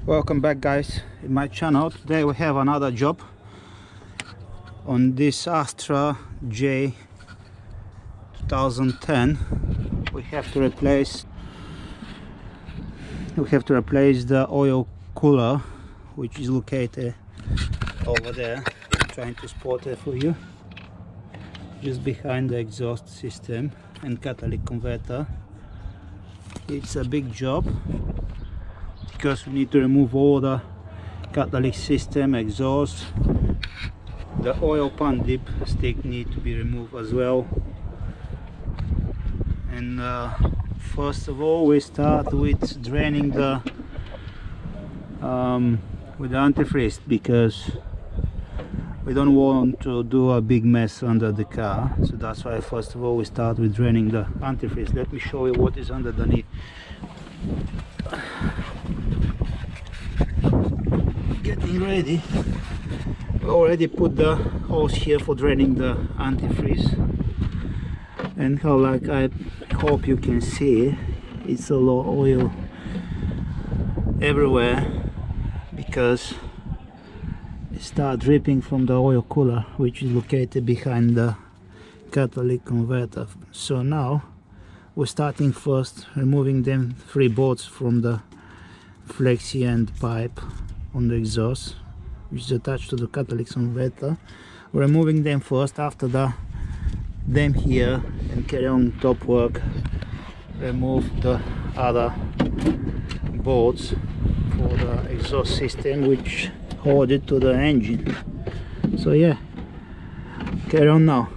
Welcome back, guys, in my channel. Today we have another job on this Astra J2010. We have to replace the oil cooler, which is located over there. I'm trying to spot it for you, just behind the exhaust system and catalytic converter. It's a big job because we need to remove all the catalytic system, exhaust. The oil pan dip stick need to be removed as well. And first of all, we start with draining the with the antifreeze, because we don't want to do a big mess under the car. So that's why first of all we start with draining the antifreeze. Let me show you what is underneath. Getting ready. We already put the hose here for draining the antifreeze, and how, like, I hope you can see, it's a lot of oil everywhere because it starts dripping from the oil cooler, which is located behind the catalytic converter. So now we're starting first removing them 3 bolts from the flexi end pipe on the exhaust, which is attached to the catalytic converter. We're removing them first. After that, them here, and carry on top work, remove the other bolts for the exhaust system, which hold it to the engine. So yeah, carry on now.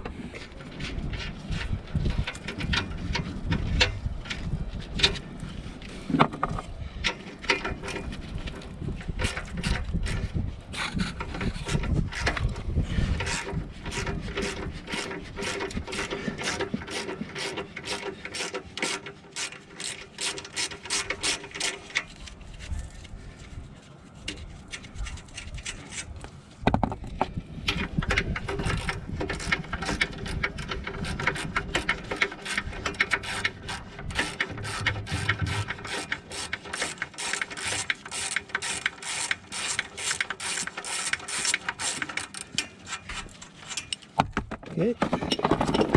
Okay,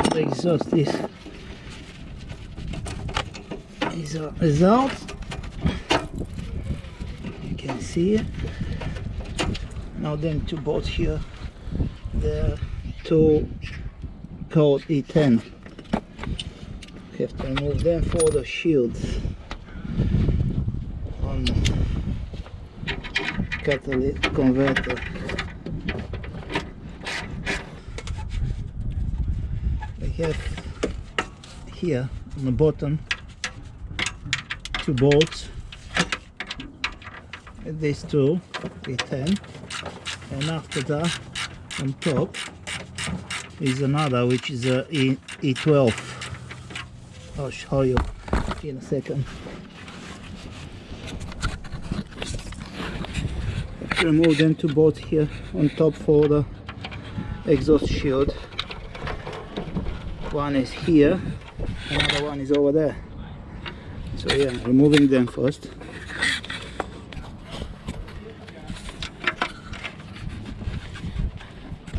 the exhaust is out. You can see it. Now them 2 bolts here, they're 2 code E10. You have to remove them for the shields on catalytic converter. Have here on the bottom 2 bolts, and these 2 E10, and after that on top is another, which is a E12. I'll show you in a second. Remove them 2 bolts here on top for the exhaust shield. One is here, another one is over there. So yeah, removing them first.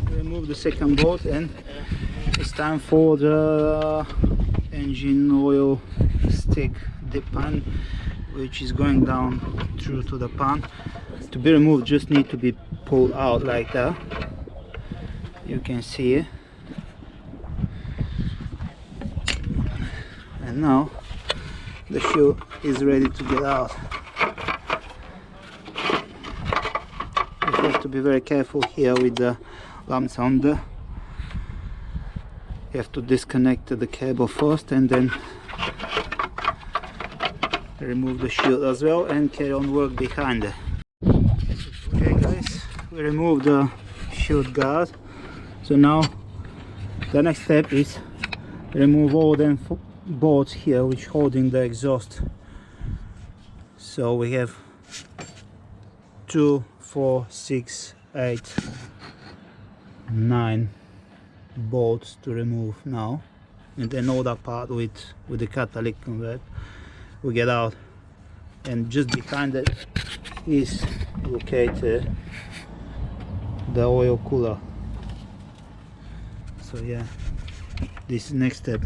Remove the second bolt, and it's time for the engine oil stick dip pan, which is going down through to the pan. To be removed, just need to be pulled out like that. You can see it. And now the shoe is ready to get out. You have to be very careful here with the lamp sounder. You have to disconnect the cable first and then remove the shield as well, and carry on work behind it. Okay guys, we removed the shield guard. So now the next step is remove all them bolts here which holding the exhaust. So we have 2, 4, 6, 8, 9 bolts to remove now, and then all that part with the catalytic converter we get out and just behind it is located the oil cooler. So yeah, this is next step.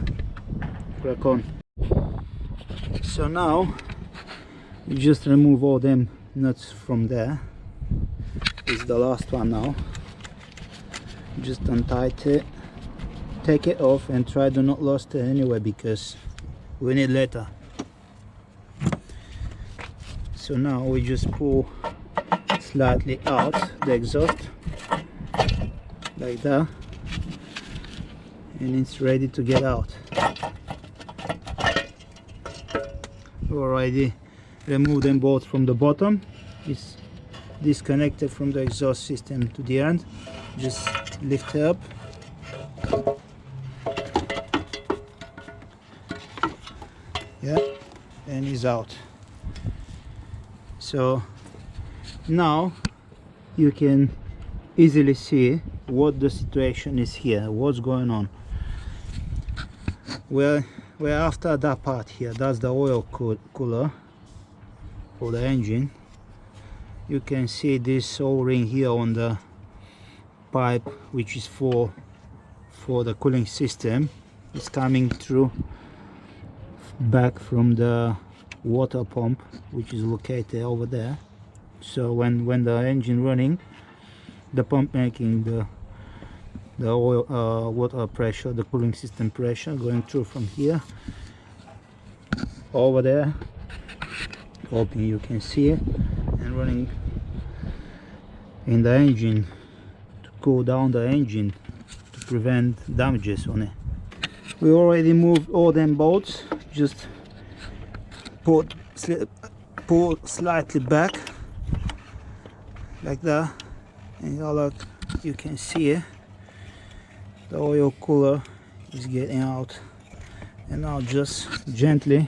Crack on. So now you just remove all them nuts from there. This is the last one now. Just untighten it, take it off, and try to not lose it anyway, because we need later. So now we just pull slightly out the exhaust like that, and it's ready to get out. We already removed them both from the bottom. It's disconnected from the exhaust system to the end. Just lift it up. Yeah, and it's out. So now you can easily see what the situation is here, what's going on. We're after that part here. That's the oil cooler for the engine. You can see this O-ring here on the pipe, which is for the cooling system. It's coming through back from the water pump, which is located over there. So when the engine running, the pump making the oil water pressure, the cooling system pressure going through from here over there, hoping you can see it, and running in the engine to cool down the engine to prevent damages on it. We already moved all them bolts. Just pull slightly back like that, and look, you can see it. The oil cooler is getting out, and now just gently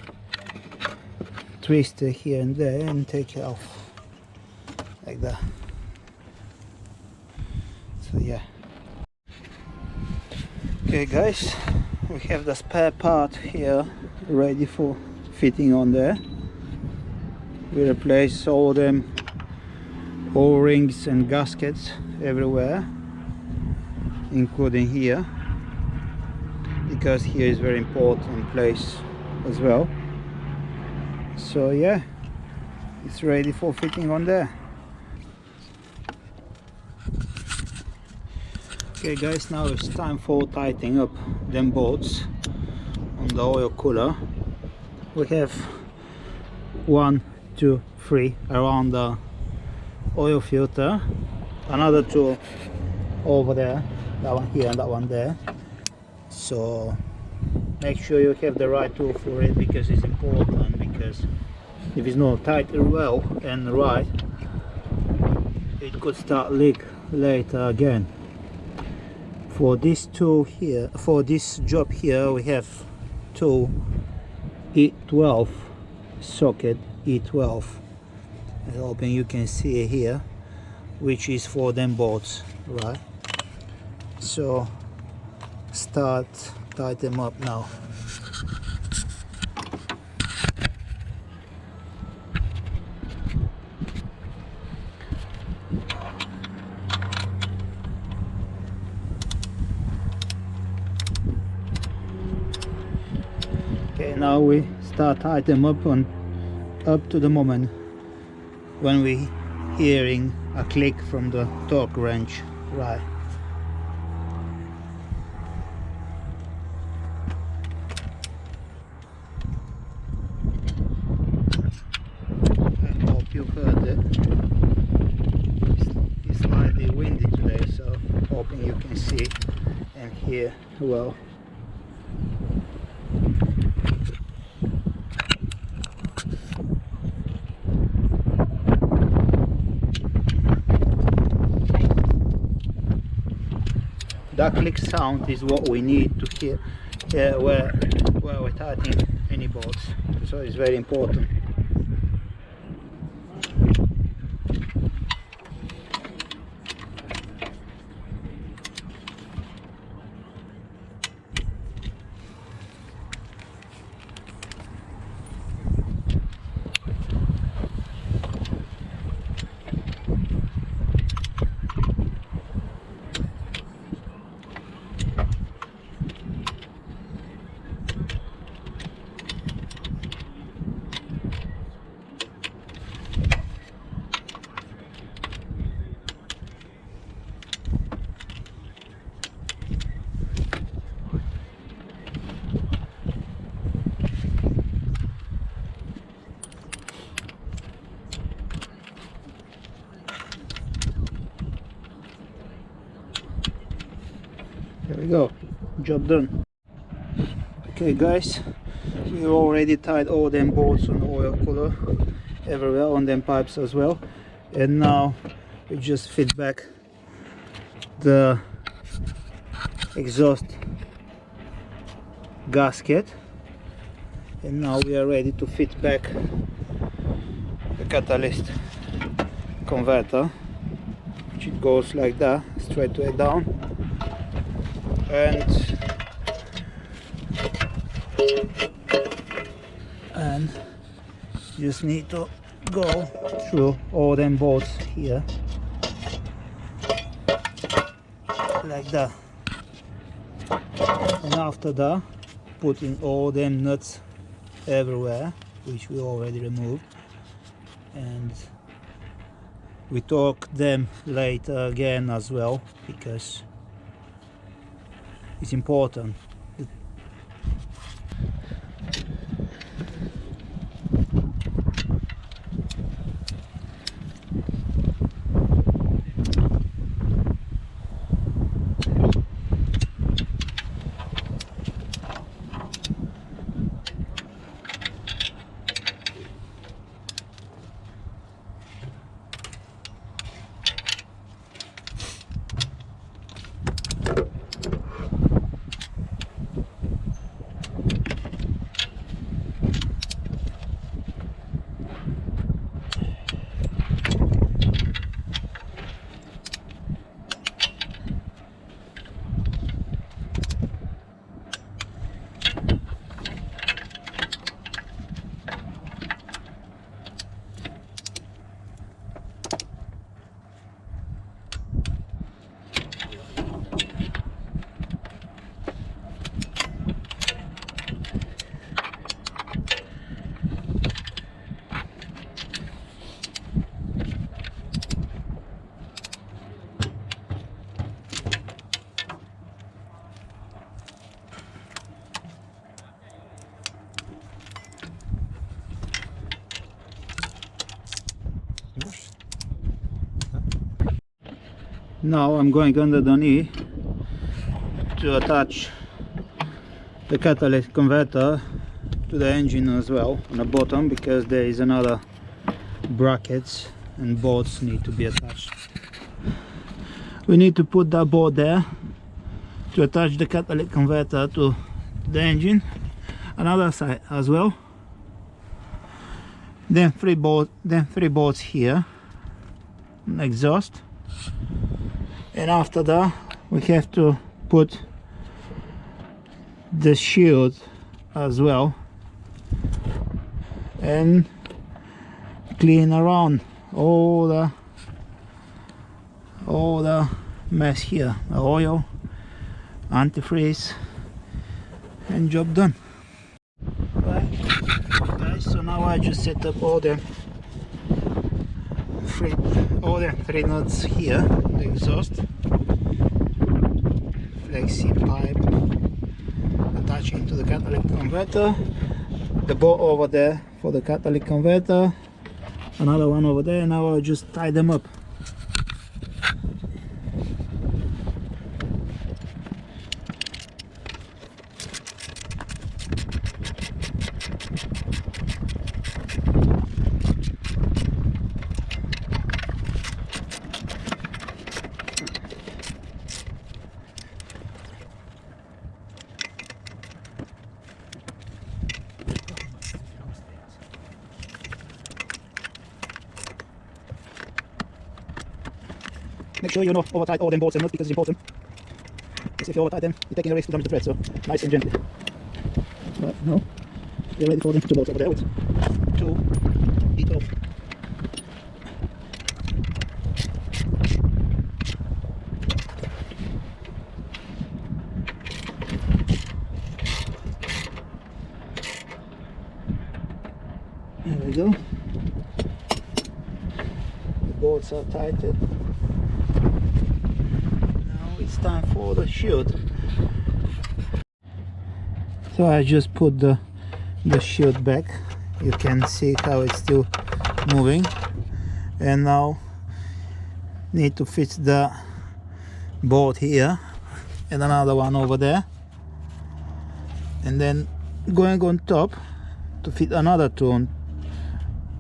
twist it here and there and take it off like that. So yeah. Okay guys, we have the spare part here ready for fitting on there. We replace all them O-rings and gaskets everywhere, including here, because here is very important place as well. So yeah, it's ready for fitting on there. Okay guys, now it's time for tightening up them bolts on the oil cooler. We have 1, 2, 3 around the oil filter, another 2 over there, that one here and that one there. So make sure you have the right tool for it, because it's important, because if it's not tightened well and right, it could start leak later again. For this tool here, for this job here, we have 2 E12 socket, E12. I'm hoping you can see it here, which is for them bolts, right? So start tighten them up now. Okay, now we start tighten them up to the moment when we hearing a click from the torque wrench, right? I hope you heard it. It's slightly windy today, so hoping you can see and hear well. That click sound is what we need to hear where we're tightening any bolts, so it's very important. go, job done. Okay guys, we already tied all them bolts on the oil cooler everywhere, on them pipes as well, and now we just fit back the exhaust gasket, and now we are ready to fit back the catalyst converter, which it goes like that, straight way down, and just need to go through all them bolts here like that, and after that putting all them nuts everywhere, which we already removed, and we torque them later again as well, because it's important. Now I'm going under the knee to attach the catalyst converter to the engine as well on the bottom, because there is another brackets and bolts need to be attached. We need to put that bolt there to attach the catalytic converter to the engine, another side as well, then three bolts here, exhaust, and after that we have to put the shield as well and clean around all the mess here, the oil, antifreeze, and job done. Right guys, so now I just set up all the three nuts here, the exhaust, flexi pipe attaching to the catalytic converter, the bolt over there for the catalytic converter, another one over there. Now I'll just tie them up. Make sure you not over tight all them bolts and nuts, because it's important. Because if you over tight them, you're taking a risk to damage the thread, so nice and gently. Right, now we're ready for them. Two bolts over there with two E-torx. There we go. The bolts are tightened. It's time for the shield. So I just put the shield back. You can see how it's still moving, and now need to fit the bolt here and another one over there, and then going on top to fit another two on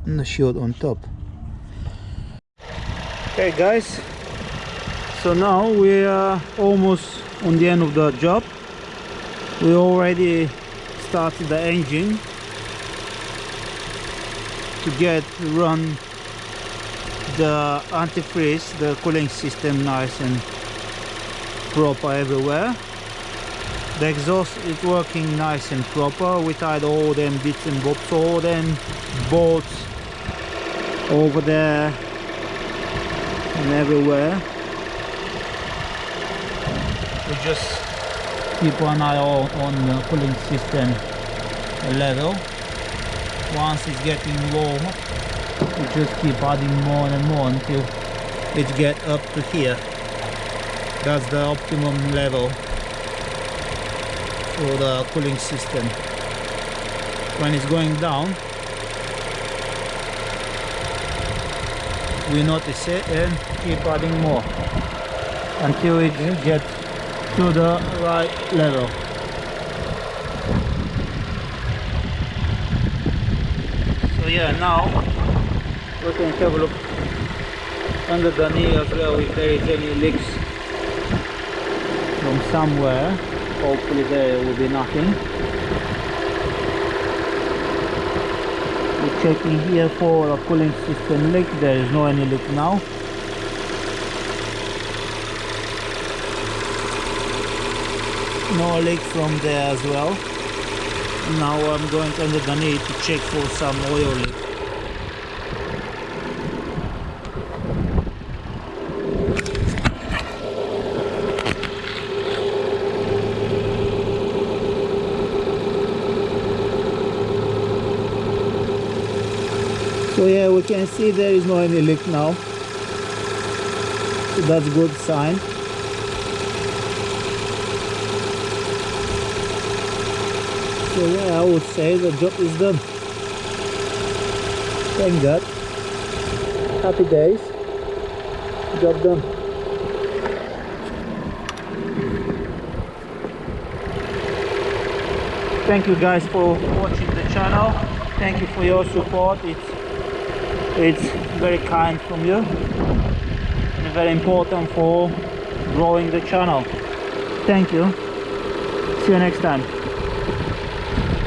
the shield on top. Okay guys, so now we are almost on the end of the job. We already started the engine to get run the antifreeze, the cooling system nice and proper everywhere. The exhaust is working nice and proper. We tied all them bits and bobs, all them bolts over there and everywhere. We just keep one eye on the cooling system level. Once it's getting low, we just keep adding more and more until it gets up to here. That's the optimum level for the cooling system. When it's going down, we notice it and keep adding more until it gets to the right level. So yeah, now we can have a look under the knee as well if there is any leaks from somewhere. Hopefully there will be nothing. We're checking here for a cooling system leak. There is no any leak now. No leak from there as well. Now I'm going under the knee to check for some oil leak. So yeah, we can see there is no any leak now, so that's a good sign. So yeah, I would say the job is done. Thank God. Happy days. Job done. Thank you guys for watching the channel. Thank you for your support. It's very kind from you and very important for growing the channel. Thank you. See you next time.